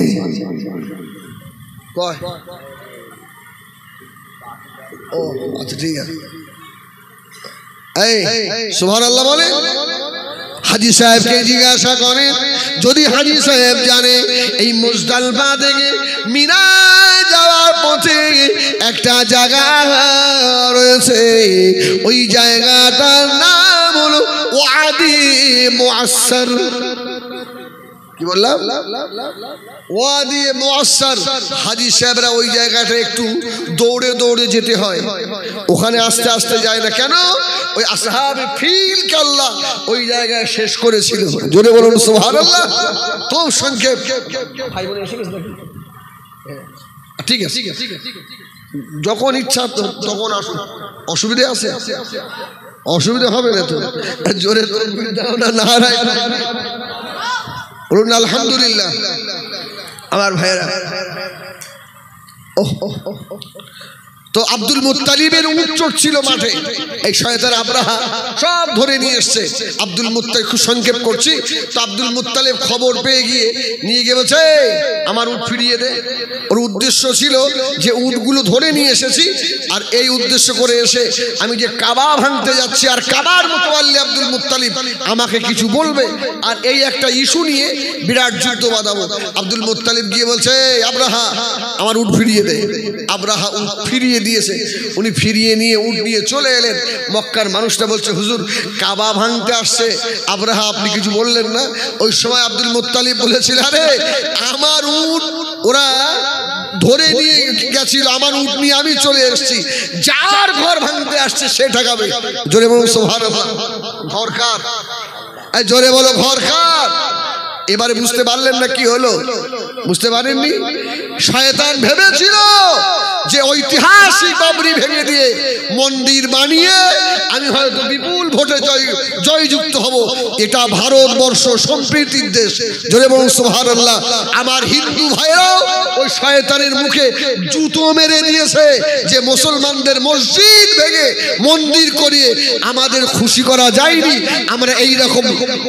ও আচ্ছা ঠিক আছে। এই সুবহানাল্লাহ বলে। হাজী সাহেবকে জিজ্ঞাসা করেন, যদি হাজী সাহেব জানে এই মুজদালিফা থেকে মিনা যাওয়ার পথে একটা জায়গা রয়েছে, ওই জায়গাটার নাম হলো ওয়াদি মুআসসার। কি বললাম? ওয়াদি মুআসসার। হাজী সাহেবরা ওই জায়গাটা একটু দৌড়ে দৌড়ে যেতে হয়, ওখানে আস্তে আস্তে যায় না। কেন? ওই আসহাবে ফিল কে আল্লাহ ওই জায়গায় শেষ করেছিল। জোরে বলুন সুবহানাল্লাহ। তো সংক্ষেপ ভাই বোন এসে গেছে নাকি? ঠিক আছে, যখন ইচ্ছা তখন আসুন, অসুবিধা আছে? অসুবিধা হবে না তো? জোরে দাও না নারায় বলুন আলহামদুলিল্লাহ। আমার ভাইয়েরা, তো আব্দুল মুত্তালিবের উট চড়ছিল মাঠে, এই শয়তান আব্রাহা সব ধরে নিয়ে এসছে। আব্দুল মুত্তালিব, খুব সংক্ষেপ করছি, তো আব্দুল মুত্তালিব খবর পেয়ে গিয়ে নিয়ে গিয়ে বলছে আমার উট ফিরিয়ে দে। ওর উদ্দেশ্য ছিল যে উটগুলো ধরে নিয়ে এসেছি আর এই উদ্দেশ্য করে এসে আমি যে কাবা ভাঙতে যাচ্ছি আর কাবার মুতাওয়াল্লি আব্দুল মুত্তালিব আমাকে কিছু বলবে, আর এই একটা ইস্যু নিয়ে বিরাট যুদ্ধ বাঁধাবো। আব্দুল মুত্তালিব গিয়ে বলছে আব্রাহা আমার উট ফিরিয়ে দে। আব্রাহা উট ফিরিয়ে দিয়েছে। উনি ফিরিয়ে নিয়ে উট নিয়ে চলে এলেন। মক্কার মানুষটা বলছে হুজুর কাবা ভাঙতে আসছে আব্রাহা, আপনি কিছু বললেন না? ওই সময় আব্দুল মুত্তালিব বলেছিল আরে আমার উট ওরা ধরে নিয়ে গেছিল, আমার উট নিয়ে আমি চলে এসেছি, যার ঘর ভাঙতে আসছে সে ঠকাবে। জোরে বলো সুবহানাল্লাহ। ঘর কার? জোরে বলো ঘর কার? এবারে বুঝতে পারলেন না কি হলো? বুঝতে পারেননি? শয়তান ভেবেছিল যে ঐতিহাসিক বাবরি ভেঙে দিয়ে মন্দির বানিয়ে আমি হয়তো বিপুল ভোটে জয়যুক্ত হব, এটা ভারতবর্ষ সম্প্রীতির দেশ। জোরে বলুন সুবহানাল্লাহ। আমার হিন্দু ভাইরাও ওই শয়তানের মুখে জুতো মেরে দিয়েছে যে মুসলমানদের মসজিদ ভেঙে মন্দির করিয়ে আমাদের খুশি করা যায়নি। আমরা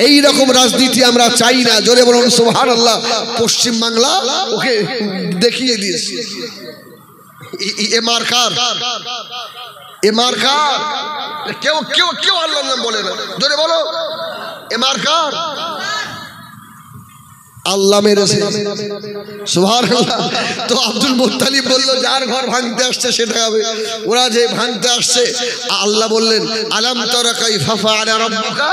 এই রকম রাজনীতি আমরা চাই না। জোরে বলুন সুবহানাল্লাহ। পশ্চিম বাংলা ওকে দেখিয়ে দিয়েছে কেউ আল্লাহর নাম বলে না। জোরে বলো এমারকার আল্লাহ মেরেছে সুবহানাল্লাহ। তো আব্দুল মুত্তালিব বলল যার ঘর ভাঙতে আসছে সেটা হবে। ওরা যে ভাঙতে আসছে আল্লাহ বললেন আলাম তারা কাইফা ফাআলা রাব্বুকা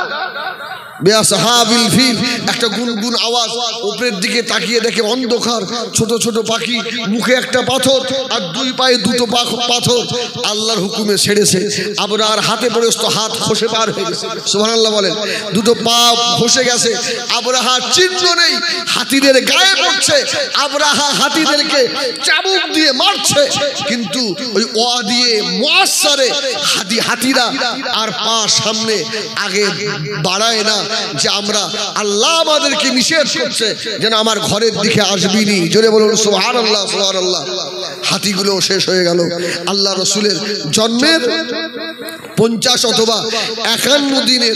বিআসহাবিল ফিল। একটা গুনগুন আওয়াজ, উপরের দিকে তাকিয়ে দেখে অন্ধকার, ছোট ছোট পাখি, মুখে একটা পাথর আর দুই পায়ে দুটো পাথর আল্লাহর হুকুমে ছেড়েছে। আবরার হাতে পড়ে তো হাত খসে পার হয়ে গেছে। সুবহানাল্লাহ বলেন। দুটো পা খসে গেছে, আবরাহার চিহ্ন নেই, হাতিদের গায়ে পড়ছে। আবরাহা হাতিদেরকে চাবুক দিয়ে মারছে, কিন্তু ওই ওয়া দিয়ে মুআসসারে হাতিরা আর পা সামনে আগে বাড়ায় না, যে আমরা আল্লাহ আমাদেরকে নিষেধ করছে যেন আমার ঘরের দিকে আসবিনি। জোরে বলুন সুবহানাল্লাহ সুবহানাল্লাহ। হাতিগুলো শেষ হয়ে গেল। আল্লাহ রাসূলের জন্মের 50 অথবা 51 দিনের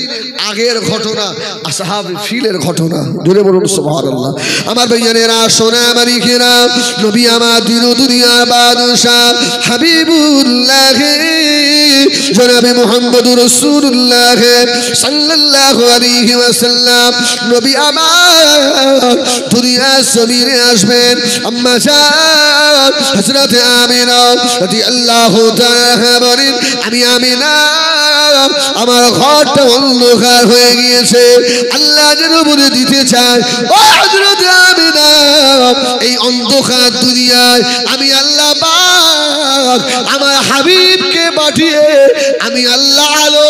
আগের ঘটনা, আসহাবে ফিলের ঘটনা। জোরে বলুন সুবহানাল্লাহ। আমার ভাইজানেরা, সোনা মালিকেরা, নবী আমার দিন দুনিয়ার বাদশা হাবিবুল্লাহ জনাবে মুহাম্মদুর রাসূলুল্লাহ সাল্লাল্লাহু আলাইহি ওয়াসাল্লাম নবী আমার দুনিয়ার জমিনে আসবেন। আম্মা জান হযরত আমিনা রাদিয়াল্লাহু তাআলা বলেন, আমি আমিনা আমার ঘরটা অন্ধকার হয়ে গিয়েছে, আল্লাহ যেন বলে দিতে চায় ও হযরত আমিনা এই অন্ধকার দুনিয়ায় আমি আল্লাহ পাক আমার হাবিবকে পাঠিয়ে আমি আল্লাহ আলো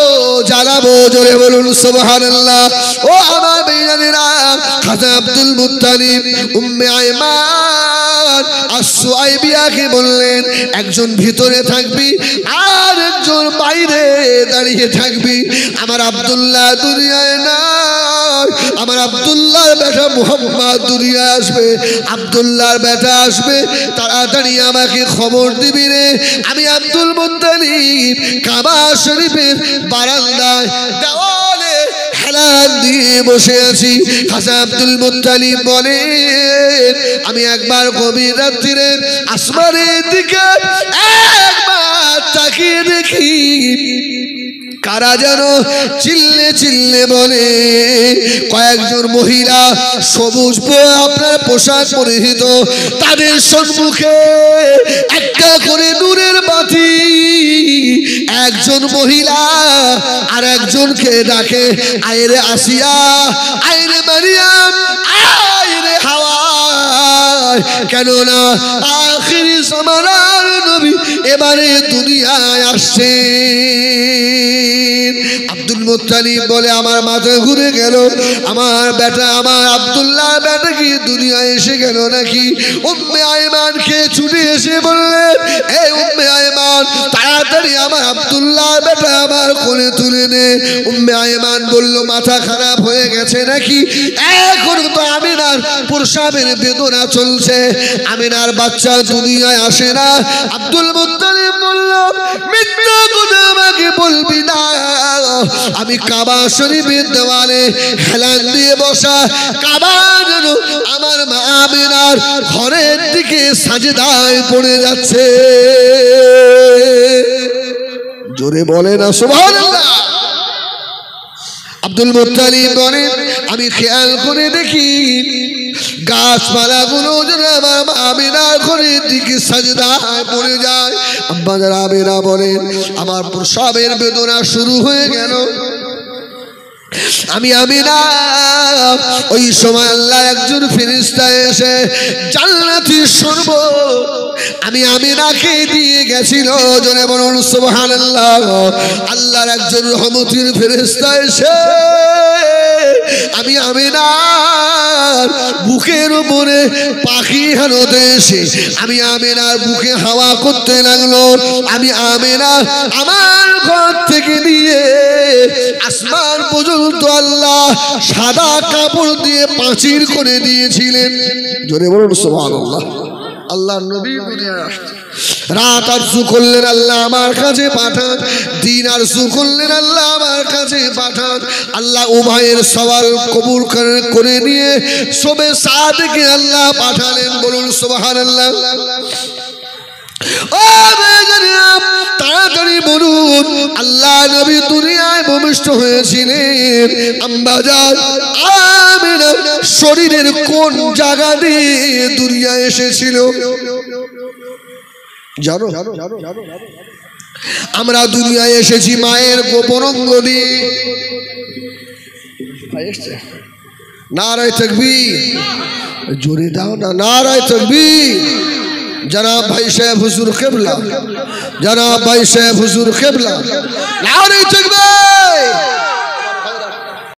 জ্বালাবো। জোরে বলুন সুবহানাল্লাহ। ও আমার ভাইজানেরা, খাজা আব্দুল মুত্তালিব উম্মে আয়মান আস-সুআইবিয়াকে বললেন একজন ভিতরে থাকবি আর একজন বাইরে দাঁড়িয়ে থাকবি। আমার আব্দুল্লাহ দুনিয়ায় নাই, আমার আব্দুল্লাহর বেটা মুহাম্মদ দুনিয়ায় আসবে। আব্দুল্লাহর বেটা আসবে, তাড়াতাড়ি আমাকে খবর দিবি রে। আমি আব্দুল মুত্তালিব কাবা শরীফের বারান্দায় দেওয়ালে হেলান দিয়ে বসে আছি। খাজা আব্দুল মুত্তালিব বলেন, আমি একবার গভীর রাত্রিরে আসমানের দিকে একবার তাকিয়ে দেখি কারা যেন চিল্লে চিল্লে বলে। কয়েকজন মহিলা সবুজ আপনার পোশাক পরিহিত, তাদের সম্মুখে একটা করে নূরের বাতি। একজন মহিলা আর একজনকে ডাকে, আয়রে আসিয়া, আয়রে মারিয়াম, আয়রে হাওয়া। কেননা আখিরি জামানার নবী এবারে দুনিয়ায় আসছে। আব্দুল মুত্তালিব বলে, আমার মাথা ঘুরে গেল, আমার বেটা আমার আব্দুল্লাহ বেটা কি দুনিয়ায় এসে গেল নাকি? উম্মে আয়মানকে ছুটে এসে বললেন, এই উম্মে আয়মান, তাড়াতাড়ি আমার আব্দুল্লাহ বেটা আমার কোলে তুলে নে। উম্মে আয়মান বলল, মাথা খারাপ হয়ে গেছে নাকি? এখন তো আমিনার প্রসাবের বেদনা চলছে, আমিনার বাচ্চা দুনিয়ায় আসে না। আব্দুল মুত্তালিব বলল, মিথ্যা কথা আমাকে বলবি না, আমি কাবা শরীফের দেওয়ালে হেলান দিয়ে বসা, কাবা যেন আমার মা আমিনার ঘরের দিকে সাজদায় পড়ে যাচ্ছে। জোরে বলে না সুবহানাল্লাহ। আব্দুল মুত্তালিব বলেন, আমি খেয়াল করে দেখি গাছপালাগুলো যেন আমার আমিনার ঘরের দিকে সাজদায় পড়ে যায়। আব্বা যারা আমিনা বলেন, আমার প্রসবের বেদনা শুরু হয়ে গেল। আমি আমিনা, ওই সময় আল্লাহ একজন ফেরেশতা এসে জান্নাতি শরবত আমি আমিনাকে দিয়ে গেছিল। জোরে বলুন সুবহানাল্লাহ। আল্লাহর একজন রহমতের ফেরেশতা এসে আমি আমিনার বুক বুকের উপরে পাখি হানতে এসে আমি আমেনার বুকে হাওয়া করতে লাগলো। আমি আমেনা আমার ঘর থেকে নিয়ে আসমান পর্যন্ত আল্লাহ সাদা কাপড় দিয়ে পাঁচির করে দিয়েছিলেন। জোরে বলুন সুবহানাল্লাহ। আল্লাহ নবী দুনিয়ায় আসছে, রাত আরজু করলেন আল্লাহ আমার কাছে পাঠান, দিন আরজু করলেন আল্লাহ আমার কাছে পাঠান। আল্লাহ উভয়ের সওয়াল কবুল করে নিয়ে সবে সাদকে আল্লাহ পাঠালেন। বলুন সুবহানাল্লাহ। ও তাড়াতাড়ি বলুন, আল্লাহ নবী দুনিয়ায় ভূমিষ্ঠ হয়েছিলেন আম্মাজান আমিনার শরীরের কোন জায়গা দিয়ে দুনিয়ায় এসেছিল জানো? আমরা দুনিয়ায় এসেছি মায়ের গোপন অঙ্গ দিয়ে। নারায়ে তাকবীর, জোরে দাও না, নারায়ে তাকবীর। जनाब भाई साहब हुजूर क़िबला, जनाब भाई साहब हुजूर क़िबला, नारे तकबीर।